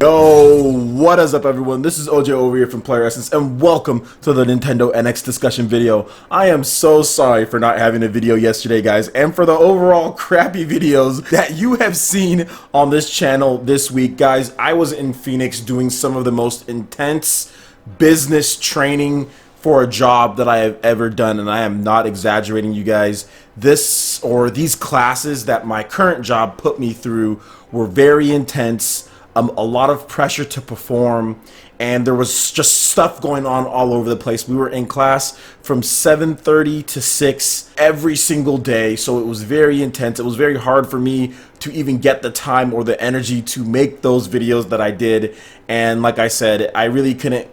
Yo, what is up everyone? This is OJ over here from PlayerEssence and welcome to the Nintendo NX discussion video. I am so sorry for not having a video yesterday, guys, and for the overall crappy videos that you have seen on this channel this week. Guys, I was in Phoenix doing some of the most intense business training for a job that I have ever done, and I am not exaggerating, you guys. These classes that my current job put me through were very intense. A lot of pressure to perform, and there was just stuff going on all over the place. We were in class from 7:30 to 6 every single day, so it was very intense. It was very hard for me to even get the time or the energy to make those videos that I did. And like I said, I really couldn't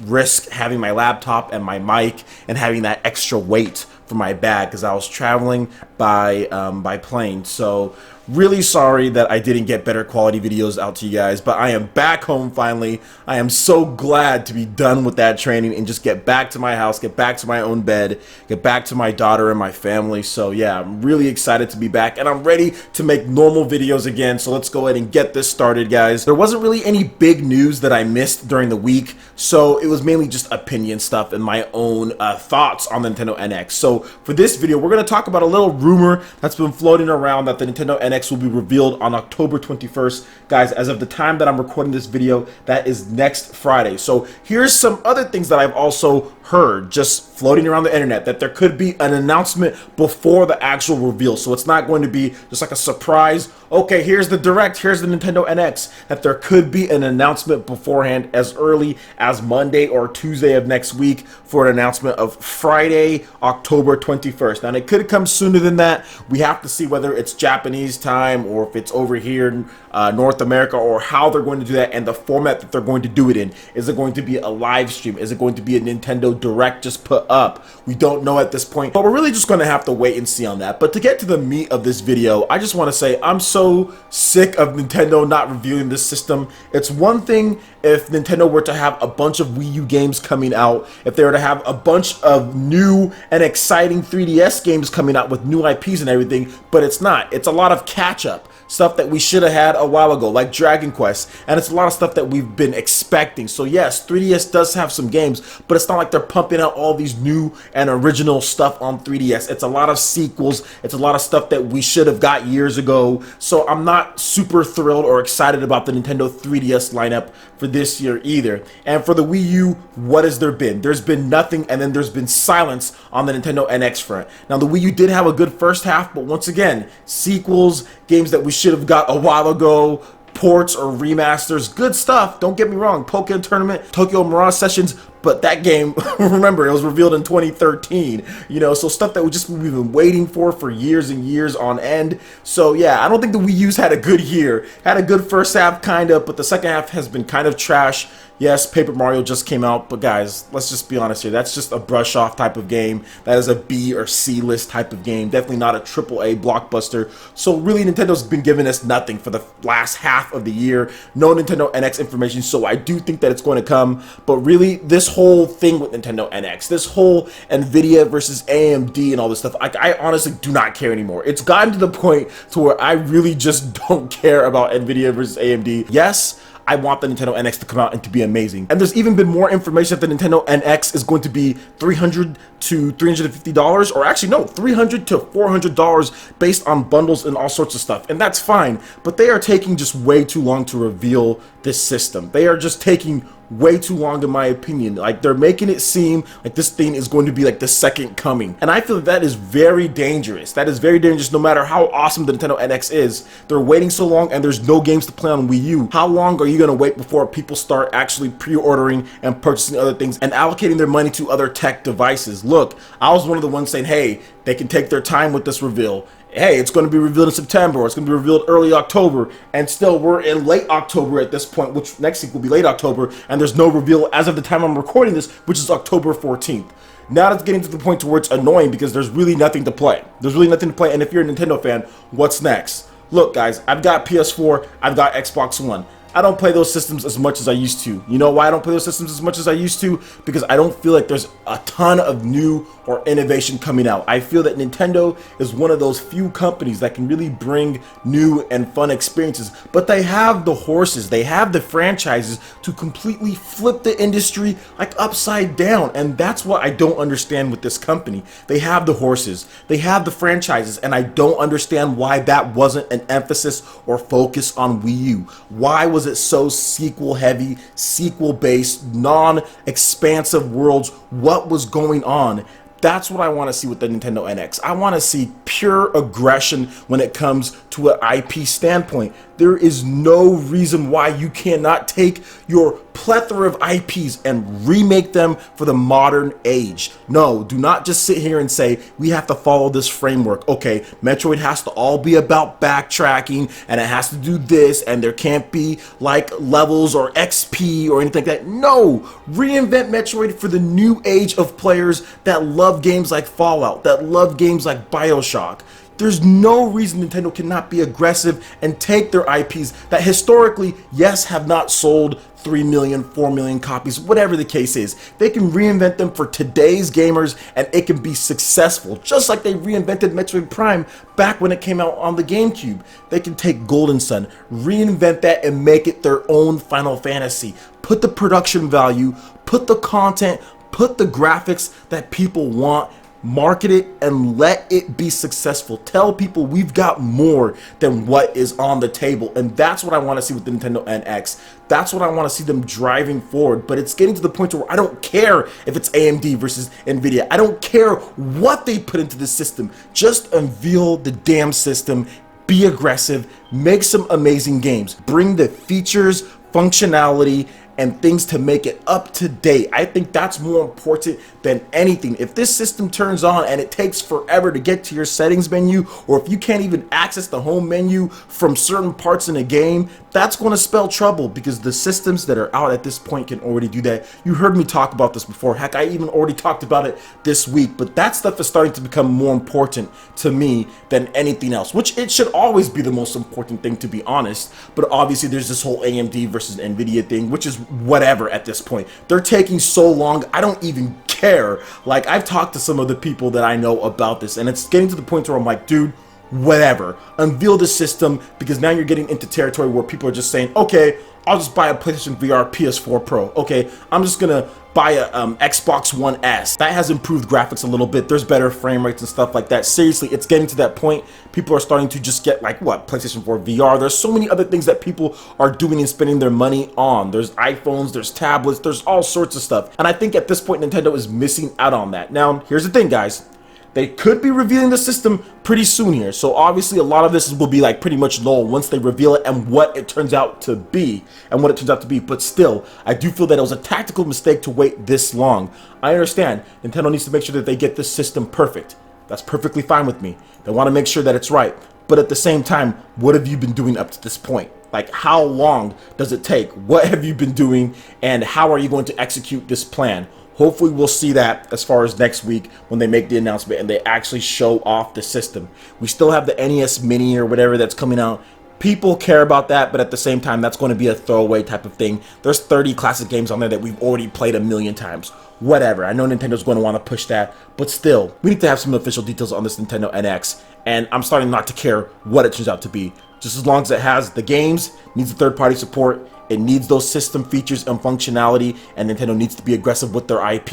risk having my laptop and my mic and having that extra weight for my bag because I was traveling by plane. So really sorry that I didn't get better quality videos out to you guys, but I am back home finally. I am so glad to be done with that training and just get back to my house, get back to my own bed, get back to my daughter and my family. So yeah, I'm really excited to be back and I'm ready to make normal videos again. So let's go ahead and get this started, guys. There wasn't really any big news that I missed during the week, so it was mainly just opinion stuff and my own thoughts on the Nintendo NX. So for this video, we're going to talk about a little rumor that's been floating around that the Nintendo NX will be revealed on October 21st. Guys, as of the time that I'm recording this video, that is next Friday. So here's some other things that I've also heard just floating around the internet, that there could be an announcement before the actual reveal. So it's not going to be just like a surprise, okay, here's the direct, here's the Nintendo NX, that there could be an announcement beforehand as early as Monday or Tuesday of next week for an announcement of Friday, October 21st. Now, it could come sooner than that. We have to see whether it's Japanese time or if it's over here in North America, or how they're going to do that and the format that they're going to do it in. Is it going to be a live stream? Is it going to be a Nintendo Direct just put up? We don't know at this point, but we're really just going to have to wait and see on that. But to get to the meat of this video, I just want to say I'm so sick of Nintendo not revealing this system. It's one thing if Nintendo were to have a bunch of Wii U games coming out, if they were to have a bunch of new and exciting 3DS games coming out with new IPs and everything, but it's not. It's a lot of catch-up stuff that we should have had a while ago, like Dragon Quest, and it's a lot of stuff that we've been expecting. So yes, 3DS does have some games, but it's not like they're pumping out all these new and original stuff on 3DS. It's a lot of sequels, it's a lot of stuff that we should have got years ago. So I'm not super thrilled or excited about the Nintendo 3DS lineup for this year either. And for the Wii U, what has there been? There's been nothing, and then there's been silence on the Nintendo NX front. Now, the Wii U did have a good first half, but once again, sequels, games that we should have got a while ago, ports or remasters, good stuff, don't get me wrong, Pokémon Tournament, Tokyo Mirage Sessions, but that game, remember, it was revealed in 2013, you know, so stuff that we've been waiting for years and years on end. So yeah, I don't think the Wii U's had a good year. Had a good first half, kind of, but the second half has been kind of trash. Yes, Paper Mario just came out, but guys, let's just be honest here. That's just a brush-off type of game. That is a B or C list type of game. Definitely not a AAA blockbuster. So really, Nintendo's been giving us nothing for the last half of the year. No Nintendo NX information, so I do think that it's going to come. But really, this whole thing with Nintendo NX, this whole Nvidia versus AMD and all this stuff, I honestly do not care anymore. It's gotten to the point to where I really just don't care about Nvidia versus AMD. Yes, I want the Nintendo NX to come out and to be amazing. And there's even been more information that the Nintendo NX is going to be $300 to $350, or actually no, $300 to $400 based on bundles and all sorts of stuff. And that's fine, but they are taking just way too long to reveal this system. They are just taking way too long, in my opinion. Like, they're making it seem like this thing is going to be like the second coming, and I feel that is very dangerous. That is very dangerous. No matter how awesome the Nintendo NX is, they're waiting so long and there's no games to play on Wii U. How long are you going to wait before people start actually pre-ordering and purchasing other things and allocating their money to other tech devices? Look, I was one of the ones saying, hey, they can take their time with this reveal. Hey, it's going to be revealed in September, or it's going to be revealed early October, and still we're in late October at this point, which next week will be late October, and there's no reveal as of the time I'm recording this, which is October 14th. Now it's getting to the point to where it's annoying because there's really nothing to play. There's really nothing to play, and if you're a Nintendo fan, what's next? Look, guys, I've got PS4, I've got Xbox One. I don't play those systems as much as I used to. You know why I don't play those systems as much as I used to? Because I don't feel like there's a ton of new or innovation coming out. I feel that Nintendo is one of those few companies that can really bring new and fun experiences, but they have the horses, they have the franchises to completely flip the industry like upside down, and that's what I don't understand with this company. They have the horses, they have the franchises, and I don't understand why that wasn't an emphasis or focus on Wii U. Why was it so sequel heavy, sequel based, non-expansive worlds? What was going on? That's what I want to see with the Nintendo NX. I want to see pure aggression when it comes to an IP standpoint. There is no reason why you cannot take your plethora of IPs and remake them for the modern age. No, do not just sit here and say, we have to follow this framework. Okay, Metroid has to all be about backtracking, and it has to do this, and there can't be like levels or XP or anything like that. No, reinvent Metroid for the new age of players that love games like Fallout, that love games like BioShock. There's no reason Nintendo cannot be aggressive and take their IPs that historically, yes, have not sold 3 million, 4 million copies, whatever the case is. They can reinvent them for today's gamers and it can be successful, just like they reinvented Metroid Prime back when it came out on the GameCube. They can take Golden Sun, reinvent that and make it their own Final Fantasy. Put the production value, put the content, put the graphics that people want, market it, and let it be successful. Tell people we've got more than what is on the table, and that's what I want to see with the Nintendo NX. That's what I want to see them driving forward. But it's getting to the point where I don't care if it's AMD versus Nvidia. I don't care what they put into the system. Just unveil the damn system, be aggressive, make some amazing games, bring the features, functionality, and things to make it up to date. I think that's more important than anything. If this system turns on and it takes forever to get to your settings menu, or if you can't even access the home menu from certain parts in a game, that's going to spell trouble, because the systems that are out at this point can already do that. You heard me talk about this before. Heck, I even already talked about it this week, but that stuff is starting to become more important to me than anything else, which it should always be the most important thing, to be honest. But obviously there's this whole AMD versus Nvidia thing, which is whatever at this point. They're taking so long, I don't even care. Like, I've talked to some of the people that I know about this, and it's getting to the point where I'm like, dude, whatever, unveil the system, because now you're getting into territory where people are just saying, okay, I'll just buy a PlayStation VR PS4 Pro. Okay, I'm just gonna buy a Xbox One S. That has improved graphics a little bit. There's better frame rates and stuff like that. Seriously, it's getting to that point. People are starting to just get, like, what, PlayStation 4 VR. There's so many other things that people are doing and spending their money on. There's iPhones, there's tablets, there's all sorts of stuff. And I think at this point, Nintendo is missing out on that. Now, here's the thing, guys. They could be revealing the system pretty soon here, so obviously a lot of this will be like pretty much null once they reveal it and what it turns out to be, but still, I do feel that it was a tactical mistake to wait this long. I understand Nintendo needs to make sure that they get this system perfect. That's perfectly fine with me. They want to make sure that it's right, but at the same time, what have you been doing up to this point? Like, how long does it take? What have you been doing, and how are you going to execute this plan? Hopefully we'll see that as far as next week when they make the announcement and they actually show off the system. We still have the NES Mini or whatever that's coming out. People care about that, but at the same time, that's going to be a throwaway type of thing. There's 30 classic games on there that we've already played a million times. Whatever, I know Nintendo's going to want to push that, but still, we need to have some official details on this Nintendo NX, and I'm starting not to care what it turns out to be. Just as long as it has the games, needs the third-party support, it needs those system features and functionality, and Nintendo needs to be aggressive with their IP.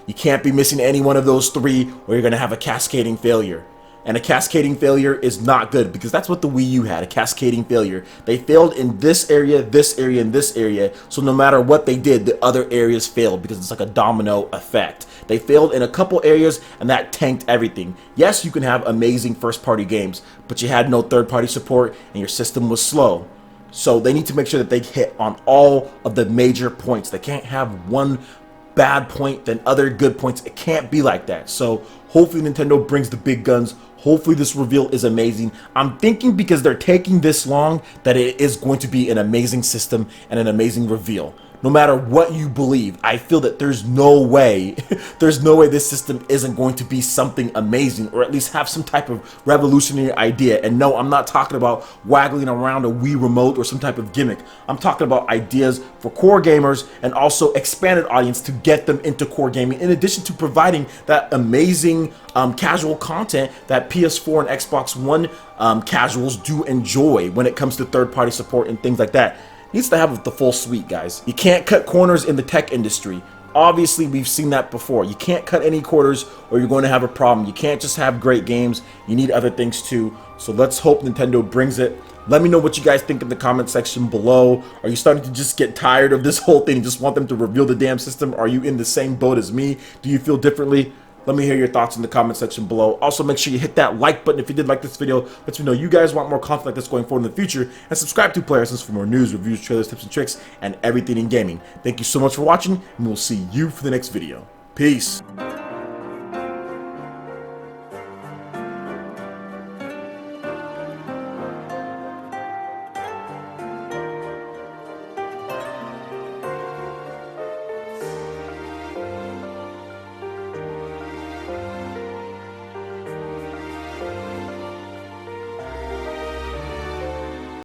You can't be missing any one of those three, or you're going to have a cascading failure. And a cascading failure is not good, because that's what the Wii U had, a cascading failure. They failed in this area, this area, and this area, so no matter what they did, the other areas failed, because it's like a domino effect. They failed in a couple areas, and that tanked everything. Yes, you can have amazing first-party games, but you had no third-party support, and your system was slow. So they need to make sure that they hit on all of the major points. They can't have one bad point, then other good points. It can't be like that. So hopefully Nintendo brings the big guns. Hopefully this reveal is amazing. I'm thinking because they're taking this long that it is going to be an amazing system and an amazing reveal. no matter what you believe, I feel that there's no way, this system isn't going to be something amazing, or at least have some type of revolutionary idea. And no, I'm not talking about waggling around a Wii remote or some type of gimmick. I'm talking about ideas for core gamers and also expanded audience to get them into core gaming, in addition to providing that amazing casual content that PS4 and Xbox One casuals do enjoy when it comes to third-party support and things like that. Needs to have the full suite, guys. You can't cut corners in the tech industry. Obviously, we've seen that before. You can't cut any corners or you're going to have a problem. You can't just have great games. You need other things too. So let's hope Nintendo brings it. Let me know what you guys think in the comment section below. Are you starting to just get tired of this whole thing and just want them to reveal the damn system? Are you in the same boat as me? Do you feel differently? Let me hear your thoughts in the comment section below. Also, make sure you hit that like button if you did like this video. Let me know you guys want more content like this going forward in the future. And subscribe to PlayerEssence for more news, reviews, trailers, tips, and tricks, and everything in gaming. Thank you so much for watching, and we'll see you for the next video. Peace.